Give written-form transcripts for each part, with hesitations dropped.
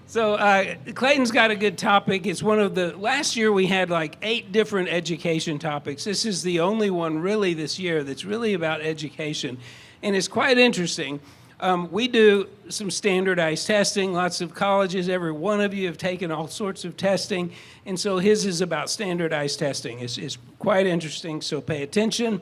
So Clayton's got a good topic. It's one of the, last year we had like 8 different education topics. This is the only one really this year that's really about education. And it's quite interesting. We do some standardized testing. Lots of colleges, every one of you have taken all sorts of testing. And so his is about standardized testing. It's quite interesting, so pay attention.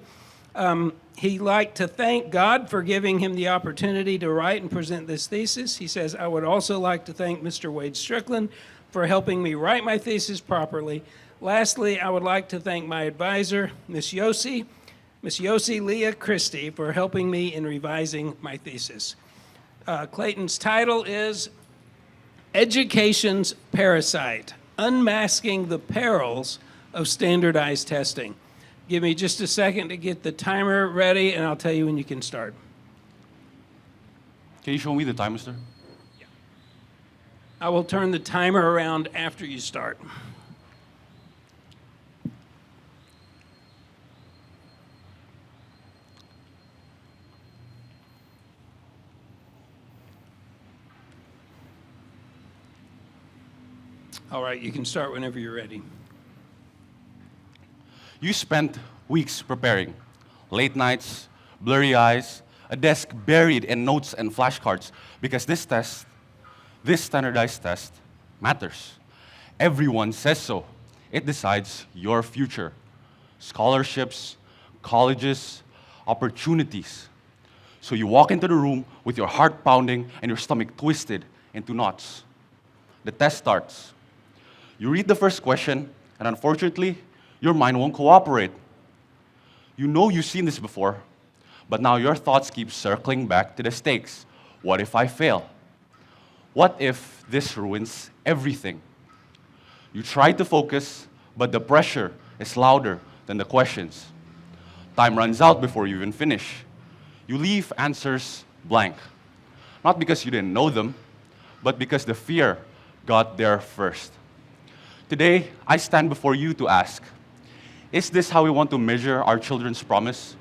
He liked to thank God for giving him the opportunity to write and present this thesis. He says, I would also like to thank Mr. Wade Strickland for helping me write my thesis properly. Lastly, I would like to thank my advisor, Miss Yossi Leah Christie, for helping me in revising my thesis. Clayton's title is Education's Parasite, Unmasking the Perils of Standardized Testing. Give me just a second to get the timer ready, and I'll tell you when you can start. Can you show me the timer, sir? Yeah. I will turn the timer around after you start. All right, you can start whenever you're ready. You spent weeks preparing. Late nights, blurry eyes, a desk buried in notes and flashcards, because this standardized test, matters. Everyone says so. It decides your future. Scholarships, colleges, opportunities. So you walk into the room with your heart pounding and your stomach twisted into knots. The test starts. You read the first question, and unfortunately, your mind won't cooperate. You know you've seen this before, but now your thoughts keep circling back to the stakes. What if I fail? What if this ruins everything? You try to focus, but the pressure is louder than the questions. Time runs out before you even finish. You leave answers blank. Not because you didn't know them, but because the fear got there first. Today, I stand before you to ask, is this how we want to measure our children's promise?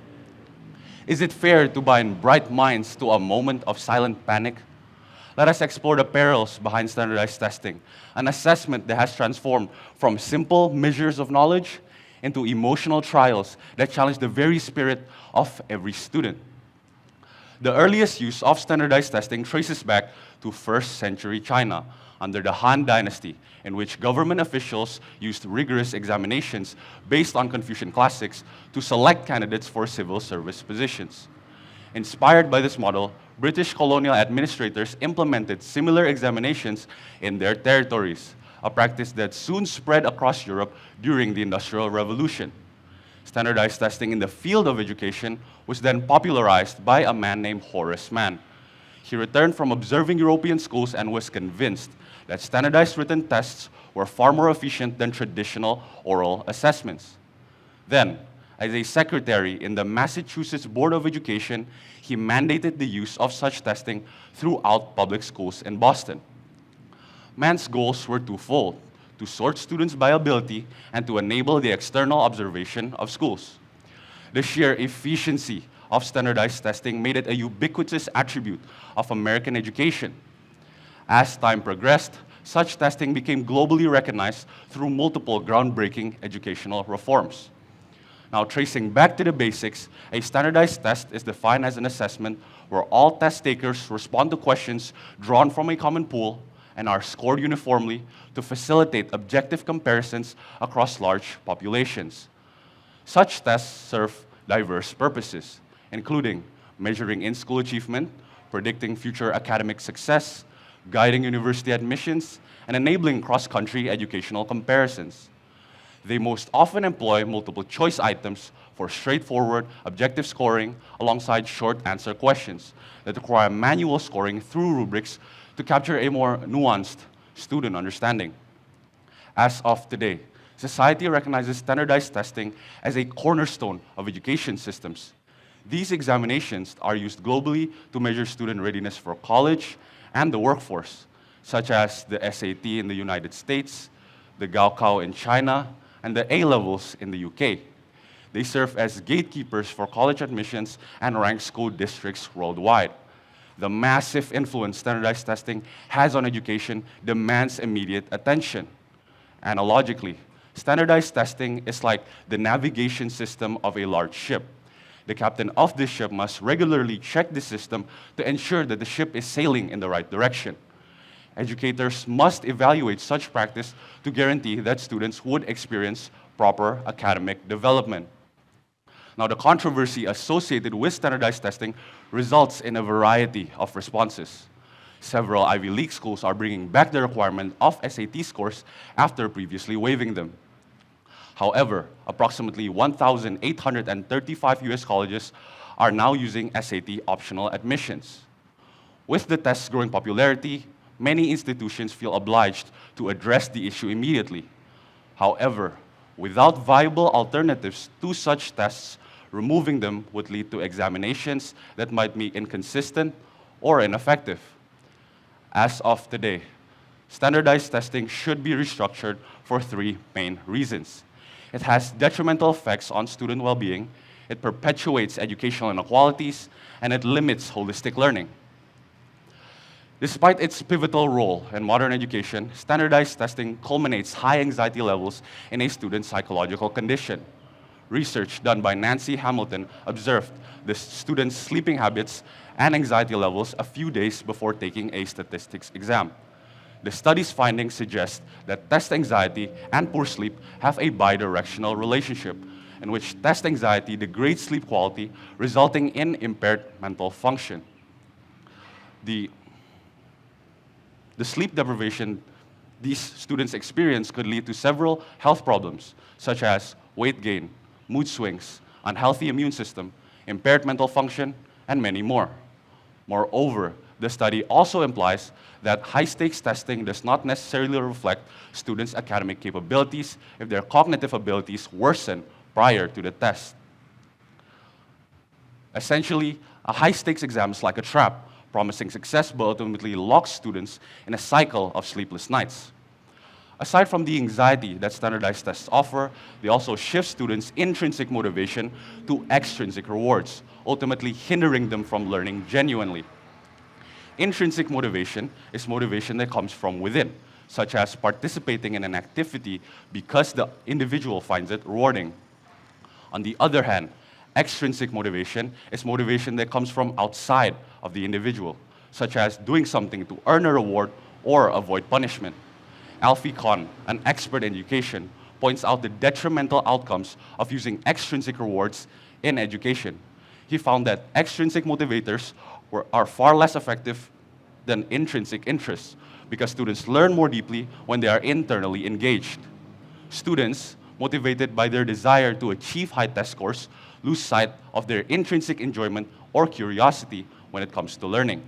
Is it fair to bind bright minds to a moment of silent panic? Let us explore the perils behind standardized testing, an assessment that has transformed from simple measures of knowledge into emotional trials that challenge the very spirit of every student. The earliest use of standardized testing traces back to 1st century China under the Han Dynasty, in which government officials used rigorous examinations based on Confucian classics to select candidates for civil service positions. Inspired by this model, British colonial administrators implemented similar examinations in their territories, a practice that soon spread across Europe during the Industrial Revolution. Standardized testing in the field of education was then popularized by a man named Horace Mann. He returned from observing European schools and was convinced that standardized written tests were far more efficient than traditional oral assessments. Then, as a secretary in the Massachusetts Board of Education, he mandated the use of such testing throughout public schools in Boston. Mann's goals were twofold: to sort students by ability and to enable the external observation of schools. The sheer efficiency of standardized testing made it a ubiquitous attribute of American education. As time progressed, such testing became globally recognized through multiple groundbreaking educational reforms. Now, tracing back to the basics, a standardized test is defined as an assessment where all test takers respond to questions drawn from a common pool and are scored uniformly to facilitate objective comparisons across large populations. Such tests serve diverse purposes, including measuring in-school achievement, predicting future academic success, guiding university admissions, and enabling cross-country educational comparisons. They most often employ multiple choice items for straightforward, objective scoring alongside short answer questions that require manual scoring through rubrics to capture a more nuanced student understanding. As of today, society recognizes standardized testing as a cornerstone of education systems. These examinations are used globally to measure student readiness for college and the workforce, such as the SAT in the United States, the Gaokao in China, and the A-levels in the UK. They serve as gatekeepers for college admissions and rank school districts worldwide. The massive influence standardized testing has on education demands immediate attention. Analogically, standardized testing is like the navigation system of a large ship. The captain of this ship must regularly check the system to ensure that the ship is sailing in the right direction. Educators must evaluate such practice to guarantee that students would experience proper academic development. Now, the controversy associated with standardized testing results in a variety of responses. Several Ivy League schools are bringing back the requirement of SAT scores after previously waiving them. However, approximately 1,835 US colleges are now using SAT optional admissions. With the test's growing popularity, many institutions feel obliged to address the issue immediately. However, without viable alternatives to such tests, removing them would lead to examinations that might be inconsistent or ineffective. As of today, standardized testing should be restructured for three main reasons. It has detrimental effects on student well-being, it perpetuates educational inequalities, and it limits holistic learning. Despite its pivotal role in modern education, standardized testing culminates high anxiety levels in a student's psychological condition. Research done by Nancy Hamilton observed the students' sleeping habits and anxiety levels a few days before taking a statistics exam. The study's findings suggest that test anxiety and poor sleep have a bidirectional relationship, in which test anxiety degrades sleep quality, resulting in impaired mental function. The sleep deprivation these students experience could lead to several health problems, such as weight gain, mood swings, unhealthy immune system, impaired mental function, and many more. Moreover, the study also implies that high-stakes testing does not necessarily reflect students' academic capabilities if their cognitive abilities worsen prior to the test. Essentially, a high-stakes exam is like a trap, promising success but ultimately locks students in a cycle of sleepless nights. Aside from the anxiety that standardized tests offer, they also shift students' intrinsic motivation to extrinsic rewards, ultimately hindering them from learning genuinely. Intrinsic motivation is motivation that comes from within, such as participating in an activity because the individual finds it rewarding. On the other hand, extrinsic motivation is motivation that comes from outside of the individual, such as doing something to earn a reward or avoid punishment. Alfie Kohn, an expert in education, points out the detrimental outcomes of using extrinsic rewards in education. He found that extrinsic motivators are far less effective than intrinsic interests because students learn more deeply when they are internally engaged. Students, motivated by their desire to achieve high test scores, lose sight of their intrinsic enjoyment or curiosity when it comes to learning.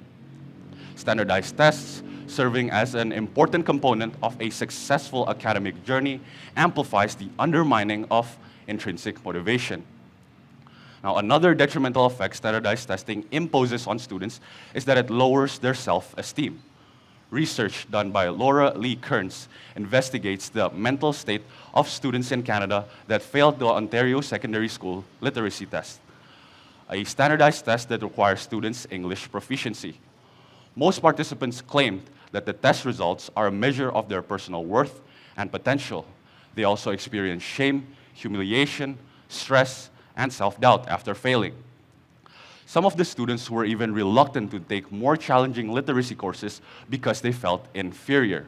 Standardized tests, serving as an important component of a successful academic journey, amplifies the undermining of intrinsic motivation. Now, another detrimental effect standardized testing imposes on students is that it lowers their self-esteem. Research done by Laura Lee Kearns investigates the mental state of students in Canada that failed the Ontario Secondary School literacy test, a standardized test that requires students' English proficiency. Most participants claimed that the test results are a measure of their personal worth and potential. They also experience shame, humiliation, stress, and self-doubt after failing. Some of the students were even reluctant to take more challenging literacy courses because they felt inferior.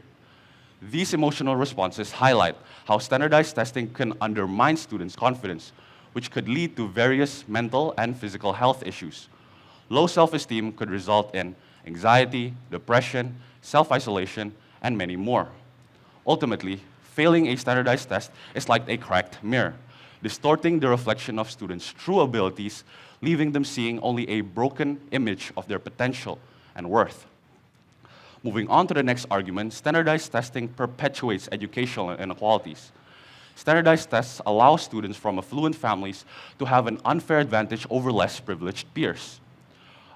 These emotional responses highlight how standardized testing can undermine students' confidence, which could lead to various mental and physical health issues. Low self-esteem could result in anxiety, depression, self-isolation, and many more. Ultimately, failing a standardized test is like a cracked mirror, distorting the reflection of students' true abilities, leaving them seeing only a broken image of their potential and worth. Moving on to the next argument, standardized testing perpetuates educational inequalities. Standardized tests allow students from affluent families to have an unfair advantage over less privileged peers.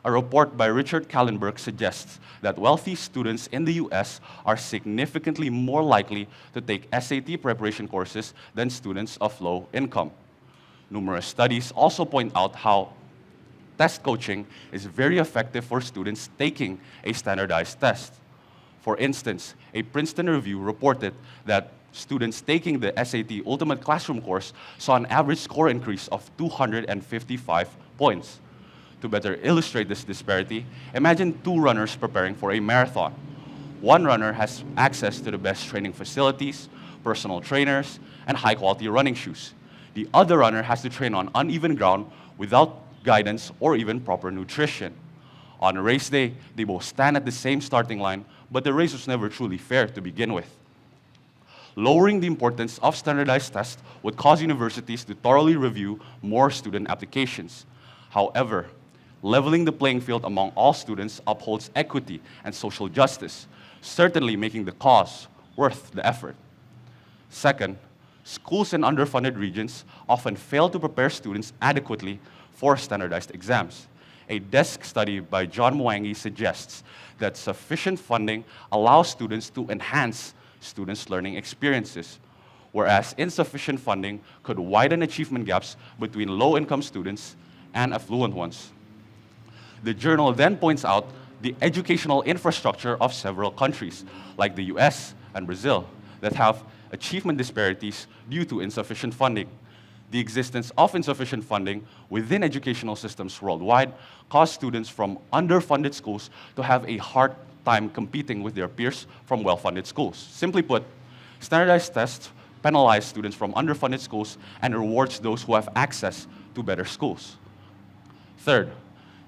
A report by Richard Kallenberg suggests that wealthy students in the US are significantly more likely to take SAT preparation courses than students of low income. Numerous studies also point out how test coaching is very effective for students taking a standardized test. For instance, a Princeton review reported that students taking the SAT Ultimate Classroom course saw an average score increase of 255 points. To better illustrate this disparity, imagine two runners preparing for a marathon. One runner has access to the best training facilities, personal trainers, and high-quality running shoes. The other runner has to train on uneven ground without guidance or even proper nutrition. On race day, they both stand at the same starting line, but the race was never truly fair to begin with. Lowering the importance of standardized tests would cause universities to thoroughly review more student applications. However, leveling the playing field among all students upholds equity and social justice, certainly making the cause worth the effort. Second, schools in underfunded regions often fail to prepare students adequately for standardized exams. A desk study by John Mwangi suggests that sufficient funding allows students to enhance students' learning experiences, whereas insufficient funding could widen achievement gaps between low-income students and affluent ones. The journal then points out the educational infrastructure of several countries, like the US and Brazil, that have achievement disparities due to insufficient funding. The existence of insufficient funding within educational systems worldwide caused students from underfunded schools to have a hard time competing with their peers from well-funded schools. Simply put, standardized tests penalize students from underfunded schools and rewards those who have access to better schools. Third,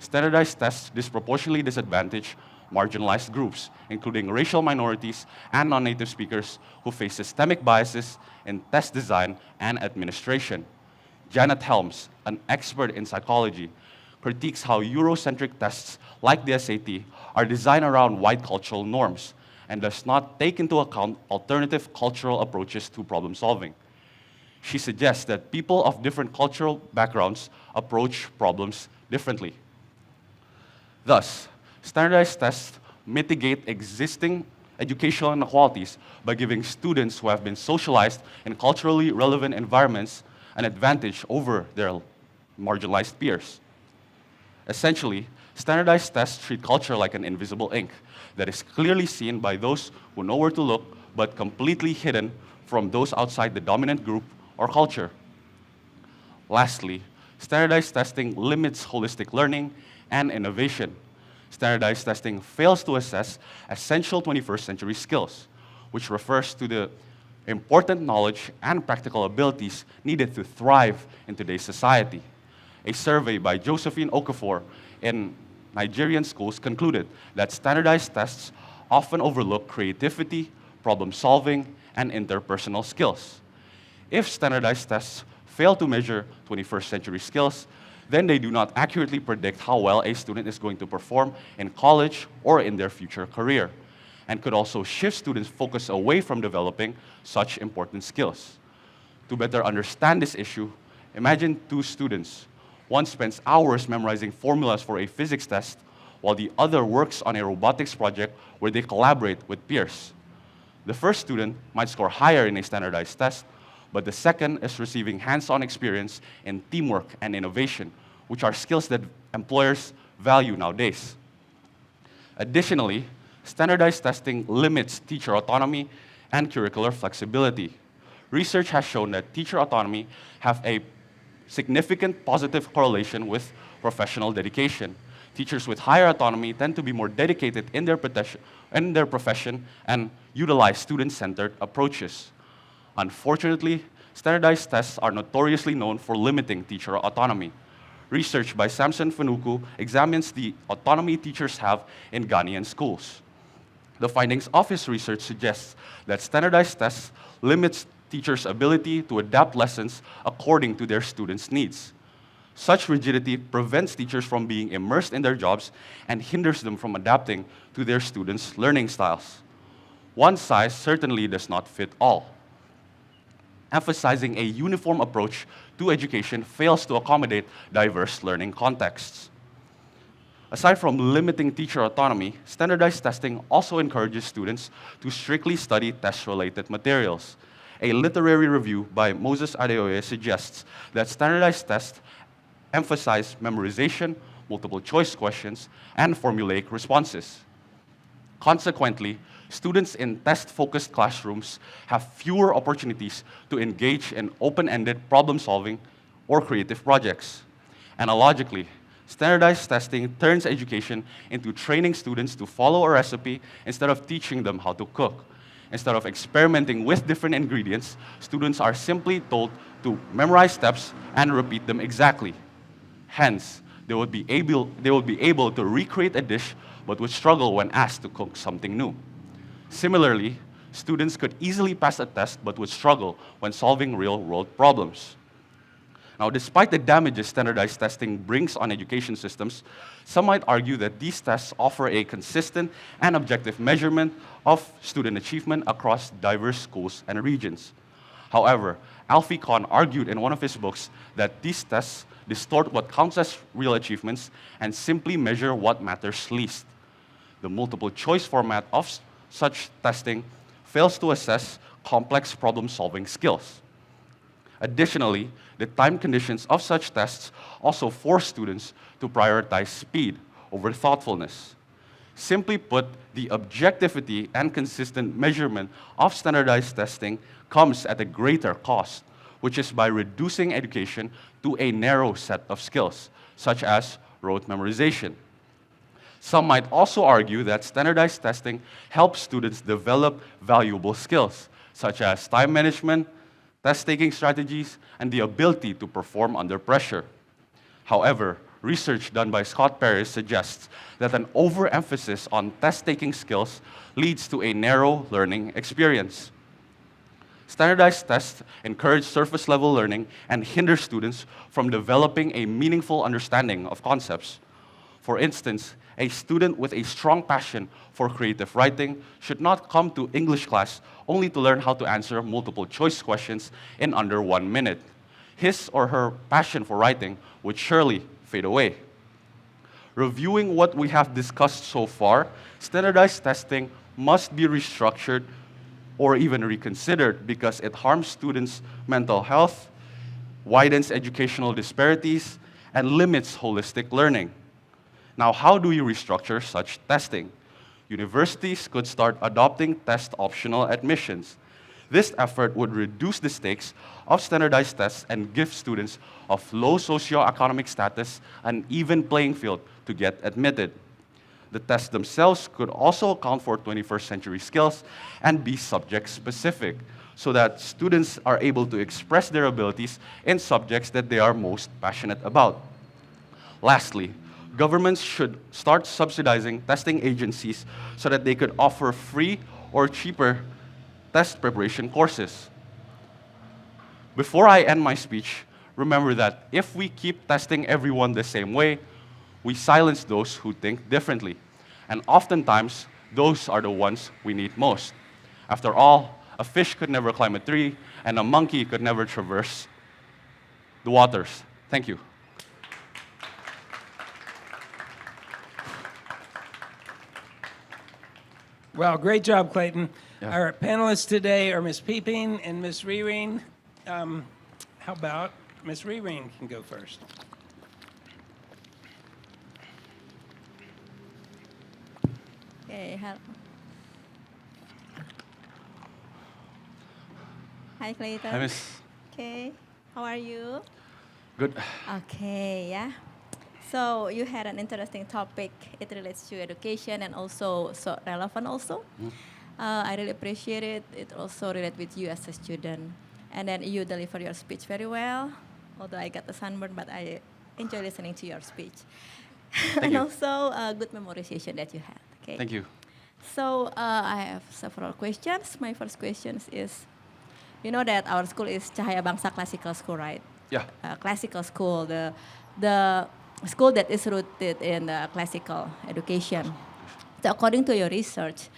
standardized tests disproportionately disadvantage marginalized groups, including racial minorities and non-native speakers who face systemic biases in test design and administration. Janet Helms, an expert in psychology, critiques how Eurocentric tests like the SAT are designed around white cultural norms and does not take into account alternative cultural approaches to problem solving. She suggests that people of different cultural backgrounds approach problems differently. Thus, standardized tests mitigate existing educational inequalities by giving students who have been socialized in culturally relevant environments an advantage over their marginalized peers. Essentially, standardized tests treat culture like an invisible ink that is clearly seen by those who know where to look, but completely hidden from those outside the dominant group or culture. Lastly, standardized testing limits holistic learning and innovation. Standardized testing fails to assess essential 21st century skills, which refers to the important knowledge and practical abilities needed to thrive in today's society. A survey by Josephine Okafor in Nigerian schools concluded that standardized tests often overlook creativity, problem solving, and interpersonal skills. If standardized tests fail to measure 21st century skills, then they do not accurately predict how well a student is going to perform in college or in their future career, and could also shift students' focus away from developing such important skills. To better understand this issue, imagine two students. One spends hours memorizing formulas for a physics test, while the other works on a robotics project where they collaborate with peers. The first student might score higher in a standardized test, but the second is receiving hands-on experience in teamwork and innovation, which are skills that employers value nowadays. Additionally, standardized testing limits teacher autonomy and curricular flexibility. Research has shown that teacher autonomy have a significant positive correlation with professional dedication. Teachers with higher autonomy tend to be more dedicated in their profession and utilize student-centered approaches. Unfortunately, standardized tests are notoriously known for limiting teacher autonomy. Research by Samson Fanuku examines the autonomy teachers have in Ghanaian schools. The findings of his research suggests that standardized tests limits teachers' ability to adapt lessons according to their students' needs. Such rigidity prevents teachers from being immersed in their jobs and hinders them from adapting to their students' learning styles. One size certainly does not fit all. Emphasizing a uniform approach to education fails to accommodate diverse learning contexts. Aside from limiting teacher autonomy, standardized testing also encourages students to strictly study test-related materials. A literary review by Moses Adeoye suggests that standardized tests emphasize memorization multiple choice questions, and formulaic responses. Consequently, students in test-focused classrooms have fewer opportunities to engage in open-ended problem-solving or creative projects. Analogically, standardized testing turns education into training students to follow a recipe instead of teaching them how to cook. Instead of experimenting with different ingredients, students are simply told to memorize steps and repeat them exactly. Hence, they would be able to recreate a dish but would struggle when asked to cook something new. Similarly, students could easily pass a test but would struggle when solving real-world problems. Now, despite the damages standardized testing brings on education systems, some might argue that these tests offer a consistent and objective measurement of student achievement across diverse schools and regions. However, Alfie Kohn argued in one of his books that these tests distort what counts as real achievements and simply measure what matters least. The multiple choice format of such testing fails to assess complex problem-solving skills. Additionally, the time conditions of such tests also force students to prioritize speed over thoughtfulness. Simply put, the objectivity and consistent measurement of standardized testing comes at a greater cost, which is by reducing education to a narrow set of skills, such as rote memorization. Some might also argue that standardized testing helps students develop valuable skills, such as time management, test-taking strategies, and the ability to perform under pressure. However, research done by Scott Paris suggests that an overemphasis on test-taking skills leads to a narrow learning experience. Standardized tests encourage surface-level learning and hinder students from developing a meaningful understanding of concepts. For instance, a student with a strong passion for creative writing should not come to English class only to learn how to answer multiple choice questions in under 1 minute. His or her passion for writing would surely fade away. Reviewing what we have discussed so far, standardized testing must be restructured or even reconsidered because it harms students' mental health, widens educational disparities, and limits holistic learning. Now, how do we restructure such testing? Universities could start adopting test-optional admissions. This effort would reduce the stakes of standardized tests and give students of low socioeconomic status an even playing field to get admitted. The tests themselves could also account for 21st century skills and be subject-specific, so that students are able to express their abilities in subjects that they are most passionate about. Lastly, governments should start subsidizing testing agencies so that they could offer free or cheaper test preparation courses. Before I end my speech, remember that if we keep testing everyone the same way, we silence those who think differently. And oftentimes, those are the ones we need most. After all, a fish could never climb a tree, and a monkey could never traverse the waters. Thank you. Well, great job, Clayton. Yeah. Our panelists today are Ms. Peeping and Ms. Rereen. How about Ms. Rereen can go first? Okay, Hi, Clayton. Hi, Miss. Okay, how are you? Good. Okay, yeah. So you had an interesting topic. It relates to education and also so relevant also. I really appreciate it. It also relates with you as a student. And then you deliver your speech very well. Although I got the sunburn, but I enjoy listening to your speech. And you. also good memorization that you had. Okay. Thank you. So I have several questions. My first question is, you know that our school is Cahaya Bangsa Classical School, right? Yeah. Classical school, the school that is rooted in classical education. So according to your research,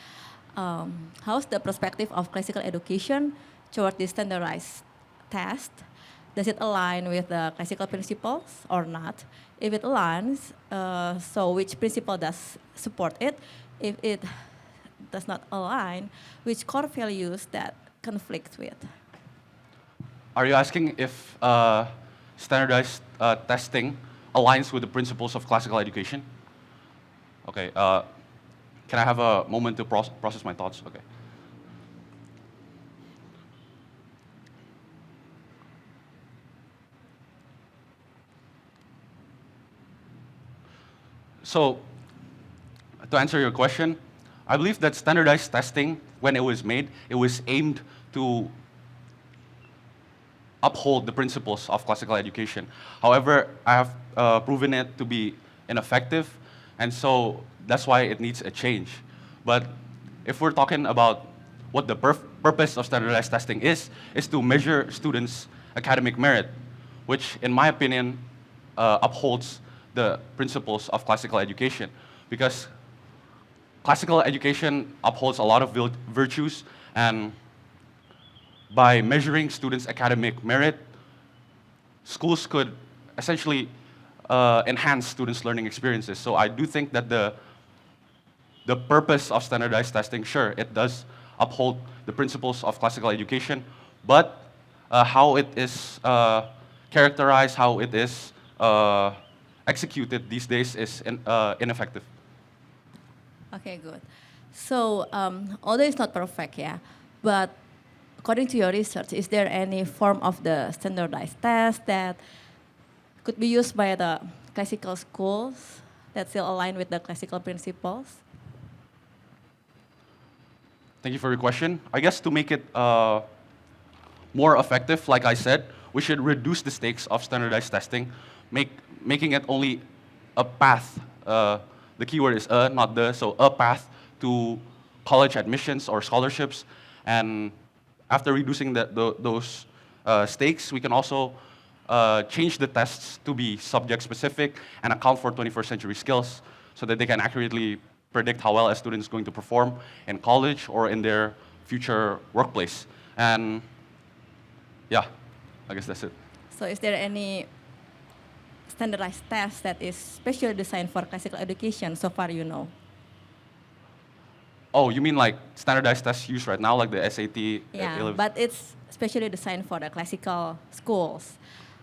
how's the perspective of classical education toward the standardized test? Does it align with the classical principles or not? If it aligns, so which principle does support it? If it does not align, which core values that conflict with? Are you asking if standardized testing aligns with the principles of classical education. Okay, can I have a moment to process my thoughts? Okay. So, to answer your question, I believe that standardized testing, when it was made, it was aimed to uphold the principles of classical education. However, I have proven it to be ineffective, and so that's why it needs a change. But if we're talking about what the purpose of standardized testing is to measure students' academic merit, which, in my opinion, upholds the principles of classical education. Because classical education upholds a lot of virtues, and by measuring students' academic merit, schools could essentially enhance students' learning experiences. So I do think that the purpose of standardized testing, sure, it does uphold the principles of classical education, but how it is characterized, how it is executed these days is ineffective. Okay, good. So, although it's not perfect, yeah, but according to your research, is there any form of the standardized test that could be used by the classical schools that still align with the classical principles? Thank you for your question. I guess to make it more effective, like I said, we should reduce the stakes of standardized testing, making it only a path. The keyword is a, not the, so a path to college admissions or scholarships. And after reducing those stakes, we can also change the tests to be subject-specific and account for 21st century skills so that they can accurately predict how well a student is going to perform in college or in their future workplace. And yeah, I guess that's it. So, is there any standardized test that is specially designed for classical education so far you know? Oh, you mean like standardized tests used right now, like the SAT? Yeah, but it's specially designed for the classical schools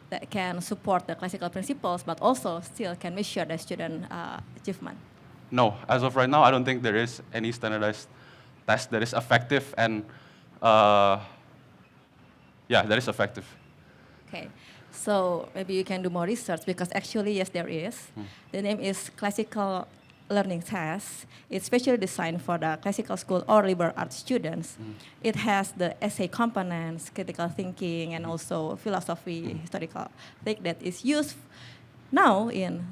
that can support the classical principles, but also still can measure the student achievement. No, as of right now, I don't think there is any standardized test that is effective and, yeah, that is effective. Okay, so maybe you can do more research because actually, yes, there is. The name is Classical Learning Test. It's specially designed for the classical school or liberal arts students. It has the essay components, critical thinking, and also philosophy, historical thing that is used now in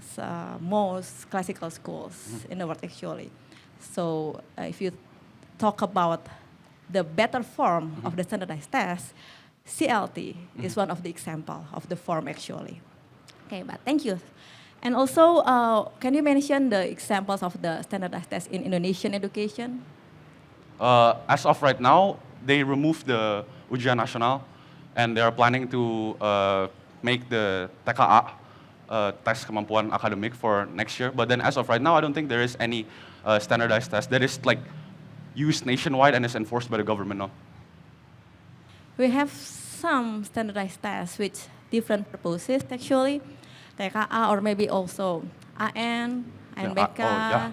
most classical schools in the world actually. So if you talk about the better form of the standardized test, CLT is one of the example of the form actually. Okay, but thank you. And also, can you mention the examples of the standardized test in Indonesian education? As of right now, they removed the Ujian Nasional, and they are planning to make the TKA, test kemampuan academic, for next year. But then as of right now, I don't think there is any standardized test that is like used nationwide and is enforced by the government now. We have some standardized tests with different purposes actually. TKA or maybe also AN, ANBK,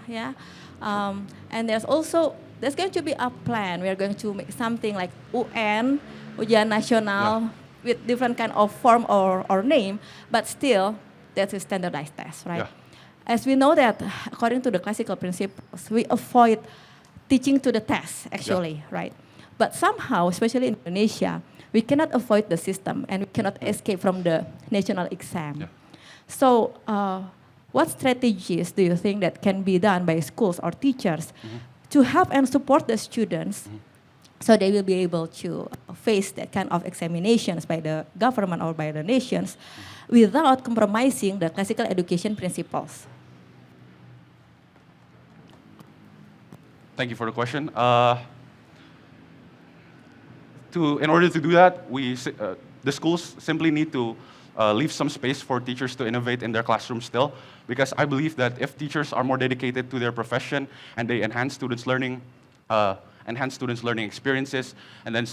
yeah. And there's going to be a plan. We are going to make something like UN, Ujian Nasional, with different kind of form or name, but still that's a standardized test, right? Yeah. As we know that according to the classical principles, we avoid teaching to the test actually, right? But somehow, especially in Indonesia, we cannot avoid the system and we cannot escape from the national exam. Yeah. So, what strategies do you think that can be done by schools or teachers to help and support the students so they will be able to face that kind of examinations by the government or by the nations without compromising the classical education principles? Thank you for the question. In order to do that, the schools simply need to leave some space for teachers to innovate in their classroom still, because I believe that if teachers are more dedicated to their profession and they enhance students' learning experiences, and then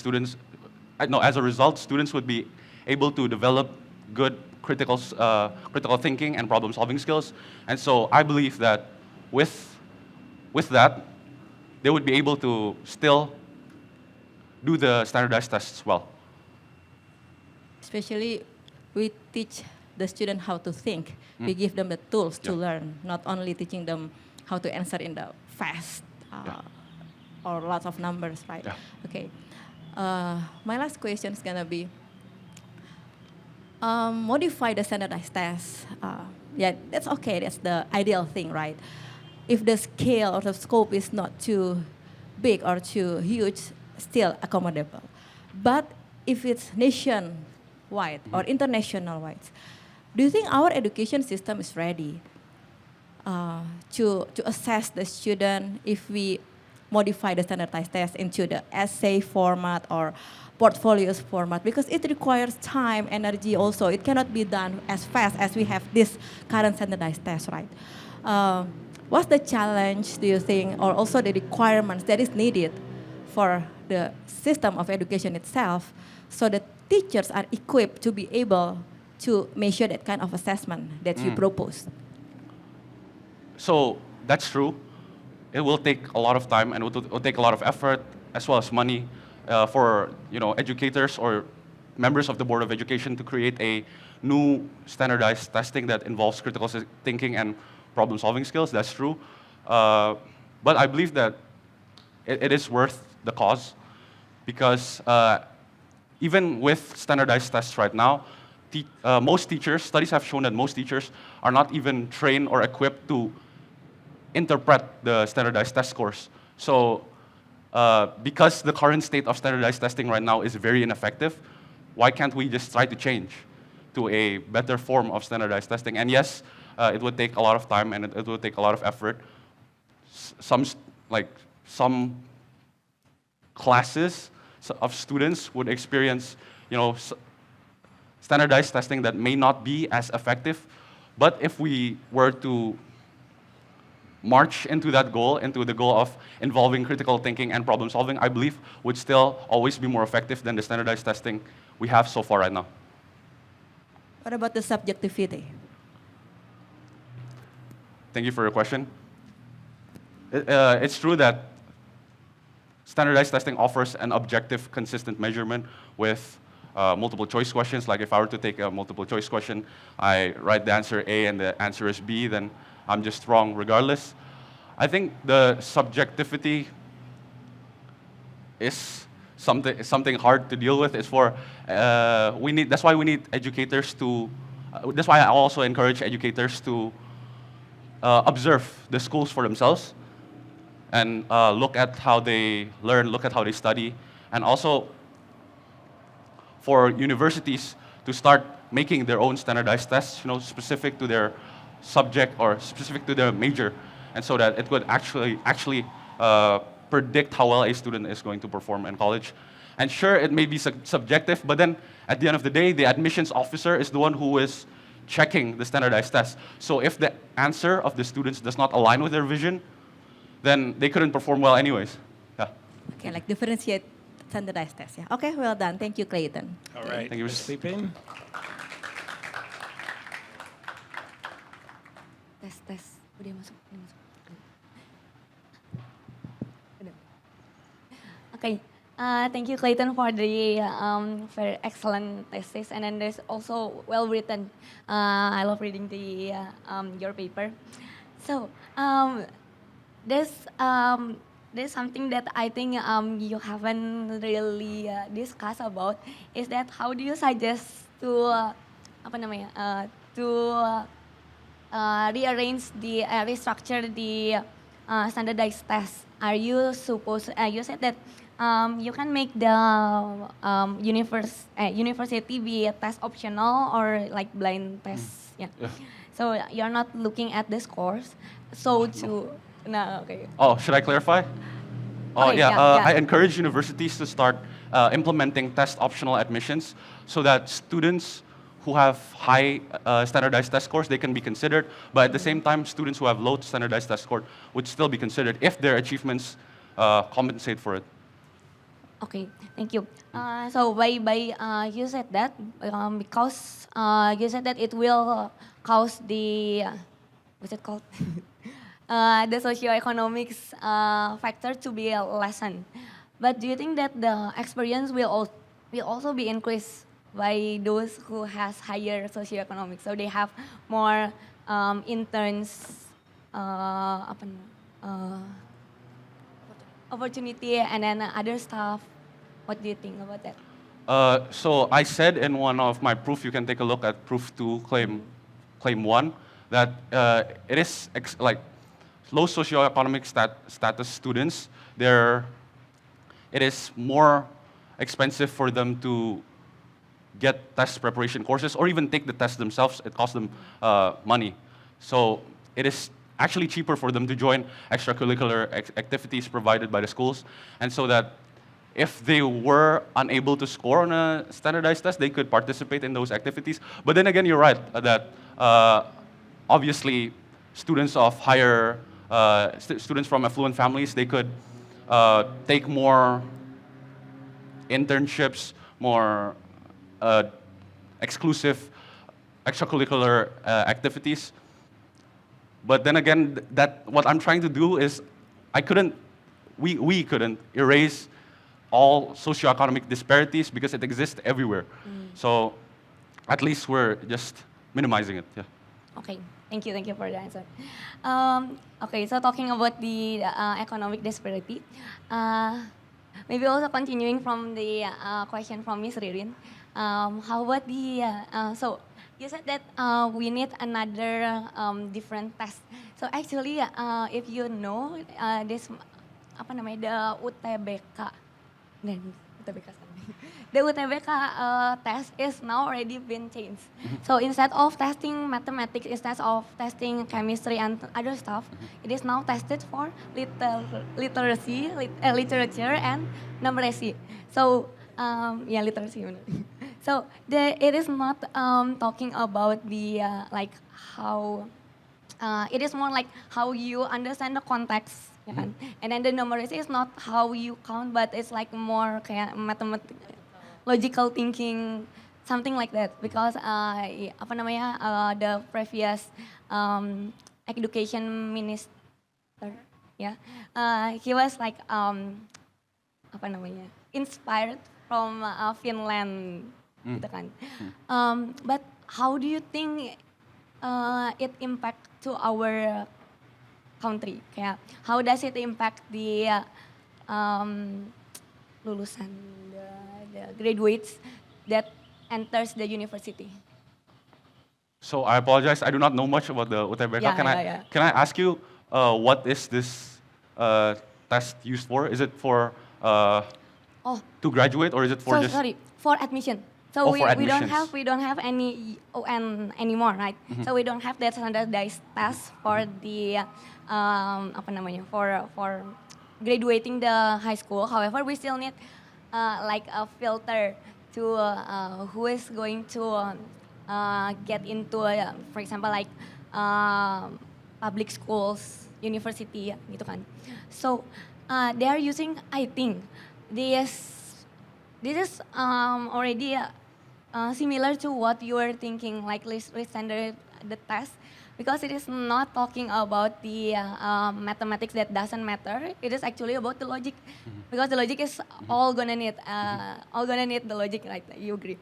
as a result, students would be able to develop good critical thinking and problem-solving skills. And so I believe that with that, they would be able to still do the standardized tests well. Especially, we teach the student how to think. We give them the tools to Yeah. learn, not only teaching them how to answer in the fast or lots of numbers, right? Yeah. Okay. My last question is gonna be, modify the standardized test. Yeah, that's okay. That's the ideal thing, right? If the scale or the scope is not too big or too huge, still accommodable. But if it's nationwide or international wide, do you think our education system is ready to assess the student if we modify the standardized test into the essay format or portfolios format? Because it requires time, energy also. It cannot be done as fast as we have this current standardized test, right? What's the challenge, do you think, or also the requirements that is needed for the system of education itself so that teachers are equipped to be able to measure that kind of assessment that you propose? So that's true. It will take a lot of time and it will take a lot of effort as well as money for educators or members of the Board of Education to create a new standardized testing that involves critical thinking and problem-solving skills. That's true. But I believe that it is worth the cause because even with standardized tests right now, most teachers, studies have shown that most teachers are not even trained or equipped to interpret the standardized test scores. So because the current state of standardized testing right now is very ineffective, why can't we just try to change to a better form of standardized testing? And yes, it would take a lot of time and it would take a lot of effort. Some classes of students would experience, standardized testing that may not be as effective. But if we were to march into that goal, into the goal of involving critical thinking and problem solving, I believe would still always be more effective than the standardized testing we have so far right now. What about the subjectivity? Thank you for your question. It's true that standardized testing offers an objective, consistent measurement with multiple choice questions. Like if I were to take a multiple choice question, I write the answer A and the answer is B, then I'm just wrong regardless. I think the subjectivity is something hard to deal with. It's for that's why we need educators to. That's why I also encourage educators to observe the schools for themselves and look at how they learn, look at how they study, and also for universities to start making their own standardized tests, specific to their subject or specific to their major, and so that it would actually predict how well a student is going to perform in college. And sure, it may be subjective, but then at the end of the day, the admissions officer is the one who is checking the standardized test. So if the answer of the students does not align with their vision, then they couldn't perform well anyways. Yeah. Okay, like differentiate standardized test. Yeah. Okay, well done. Thank you, Clayton. All right. Thank you, Ms. Pipin. Tes. Udah masuk. Udah. Okay. Thank you, Clayton, for the very excellent thesis, and then there's also well written. I love reading the your paper. So there's something that I think you haven't really discussed about, is that how do you suggest to rearrange restructure the standardized test? Are you supposed? You said that you can make the university be a test optional or like blind tests. Yeah. So you're not looking at the scores. So okay. Oh, should I clarify? Oh, Okay, yeah. yeah. I encourage universities to start implementing test optional admissions so that students who have high standardized test scores, they can be considered. But at the same time, students who have low standardized test score would still be considered if their achievements compensate for it. Okay, thank you. So you said that because you said that it will cause the what's it called? The socioeconomics factor to be lessened. But do you think that the experience will also be increased by those who has higher socioeconomics? So they have more interns, apa namanya, opportunity, and then other stuff. What do you think about that? So I said in one of my proof, you can take a look at proof 2, claim 1, that it is like low socioeconomic status students, it is more expensive for them to get test preparation courses or even take the test themselves. It costs them money. So it is actually cheaper for them to join extracurricular activities provided by the schools. And so that if they were unable to score on a standardized test, they could participate in those activities. But then again, you're right that obviously students of higher, students from affluent families, they could take more internships, more exclusive extracurricular activities. But then again, that what I'm trying to do is, we couldn't erase all socioeconomic disparities because it exists everywhere. So at least we're just minimizing it. Yeah. Okay, thank you for the answer. Okay, so talking about the economic disparity, maybe also continuing from the question from Ms. Ririn, how about the, so you said that we need another different test. So actually, if you know, this, apa namanya, the UTBK, then UTBK, the UTBK test is now already been changed. So instead of testing mathematics, instead of testing chemistry and other stuff, it is now tested for literacy, literature and numeracy. So yeah, literacy. So it is not talking about the like how, it is more like how you understand the context. Ya kan? And then the numeracy is not how you count, but it's like more kayak mathematical, logical thinking, something like that. Because apa namanya, the previous education minister, yeah, he was like apa namanya, inspired from Finland, gitu kan. But how do you think it impact to our country? Kayak, how does it impact the lulusan, the graduates that enters the university? So I apologize, I do not know much about the UTBK. Yeah, Can I ask you, what is this test used for? Is it for to graduate, or is it for So just? sorry, for admission. So Oh, for admissions. we don't have any UN anymore, right? So we don't have that standardized test for the apa namanya, for graduating the high school. However, we still need like a filter to who is going to get into for example like public schools, university, gitu kan. So they are using, I think this is already similar to what you are thinking, like standard the test, because it is not talking about the mathematics that doesn't matter. It is actually about the logic, because the logic is all gonna need the logic, right? You agree?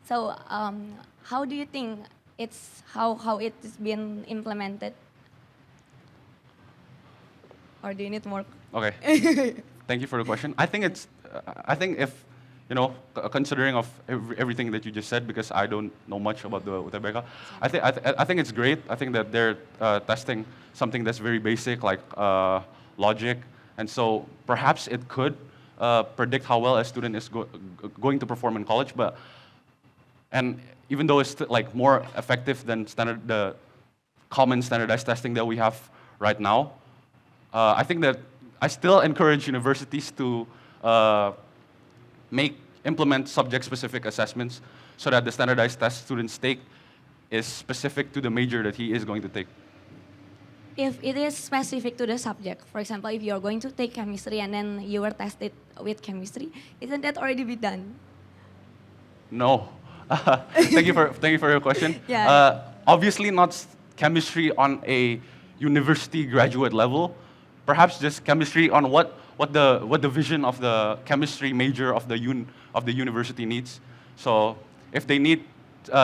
So how do you think it's how it is being implemented, or do you need more? Okay. Thank you for the question. I think it's, I think if, considering of everything that you just said, because I don't know much about the UTBK, I think it's great. I think that they're testing something that's very basic, like logic, and so perhaps it could predict how well a student is going to perform in college. And even though it's like more effective than the common standardized testing that we have right now, I think that I still encourage universities to implement subject-specific assessments so that the standardized test students take is specific to the major that he is going to take. if it is specific to the subject, for example, if you're going to take chemistry and then you were tested with chemistry, isn't that already be done? No. Thank you for your question. Yeah. Obviously, not chemistry on a university graduate level. Perhaps just chemistry on what the vision of the chemistry major of the university needs. So if they need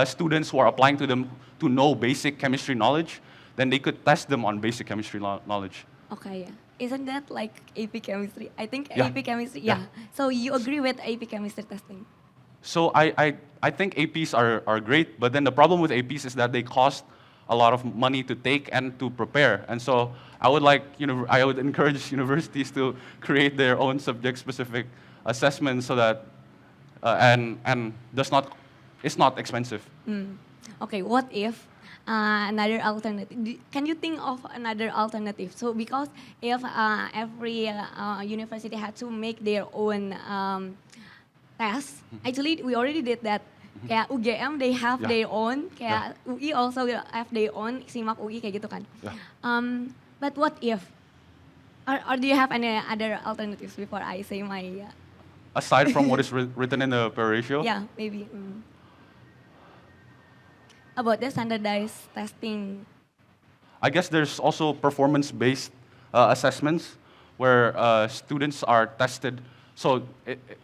students who are applying to them to know basic chemistry knowledge, then they could test them on basic chemistry knowledge. Okay, yeah. Isn't that like AP chemistry? I think Yeah. AP chemistry, Yeah. yeah. So you agree with AP chemistry testing? So I think APs are great, but then the problem with APs is that they cost a lot of money to take and to prepare. And so I would encourage universities to create their own subject-specific assessments so that and it's not expensive. Okay, what if another alternative? Can you think of another alternative? So because if every university had to make their own test, actually we already did that. Kayak UGM they have Yeah. their own, kayak UI also have their own, SIMAK UI kayak gitu kan. Yeah. But what if? Or do you have any other alternatives before I say my? Aside from what is written in the per ratio, Yeah, maybe. About the standardized testing. I guess there's also performance-based assessments where students are tested. So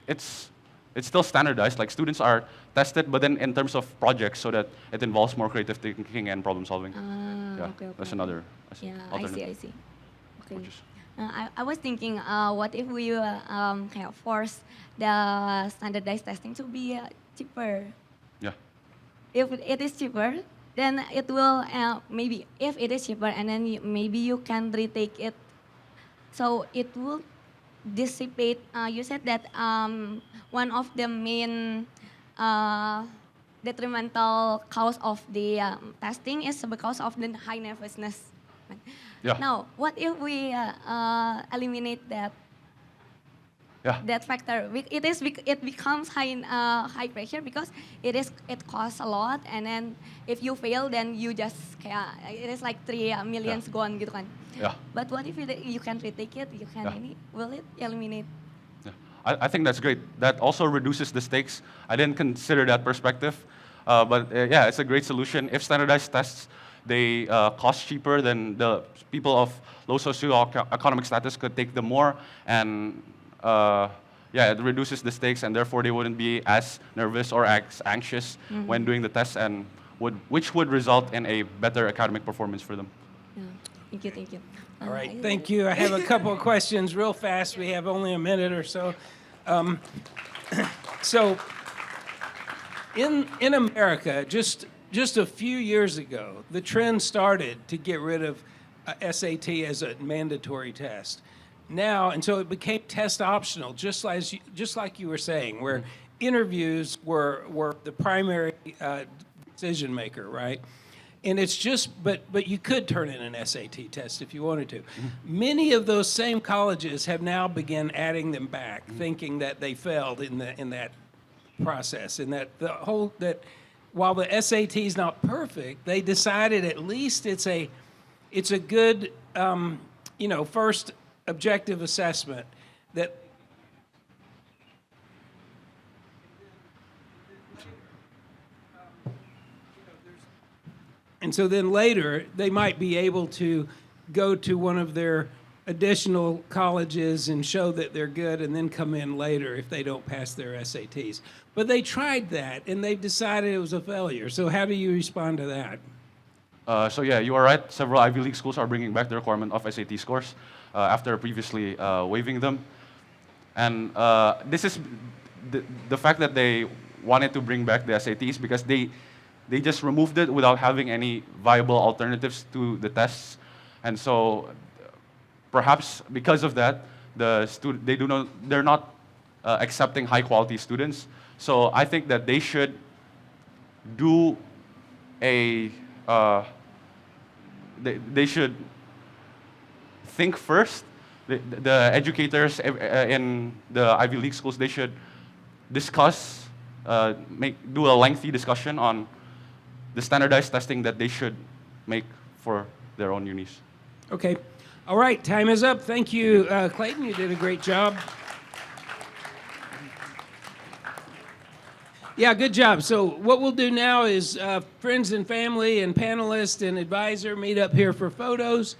it's still standardized. Like students are tested, but then in terms of projects, so that it involves more creative thinking and problem solving. Yeah, Okay. that's another Yeah, alternative. I see. Okay. Which is- I was thinking, what if we kind of force the standardized testing to be cheaper? Yeah. If it is cheaper, then it will maybe if it is cheaper, and then maybe you can retake it, so it will dissipate. You said that one of the main detrimental cause of the testing is because of the high nervousness. Yeah. Now, what if we eliminate that Yeah. factor? It becomes high pressure because it costs a lot, and then if you fail, then you just kayak it is like 3 millions Yeah. gone gitu kan. Yeah. But what if you can retake it? You can will it eliminate? Yeah. I think that's great. That also reduces the stakes. I didn't consider that perspective, but yeah, it's a great solution. If standardized tests they cost cheaper, then the people of low socioeconomic status could take them more, and yeah, it reduces the stakes, and therefore they wouldn't be as nervous or as anxious when doing the tests, and which would result in a better academic performance for them. Yeah. Thank you. All right, thank you. I have a couple of questions real fast. We have only a minute or so. So in America, just a few years ago, the trend started to get rid of SAT as a mandatory test. Now, and so it became test optional, just like you were saying, where interviews were the primary decision maker, right? And it's just, but you could turn in an SAT test if you wanted to. Many of those same colleges have now begun adding them back, thinking that they failed in that process, and that while the SAT is not perfect, they decided at least it's a good first objective assessment that. And so then later, they might be able to go to one of their additional colleges and show that they're good and then come in later if they don't pass their SATs. But they tried that, and they've decided it was a failure. So how do you respond to that? So yeah, you are right. Several Ivy League schools are bringing back the requirement of SAT scores after previously waiving them. And this is the fact that they wanted to bring back the SATs because they just removed it without having any viable alternatives to the tests. And so perhaps because of that, they're not accepting high quality students. So I think that they should do they should think first. The educators in the Ivy League schools, they should discuss, do a lengthy discussion on the standardized testing that they should make for their own unis. Okay. All right, time is up. Thank you, Clayton. You did a great job. Yeah, good job. So what we'll do now is friends and family and panelists and advisor meet up here for photos.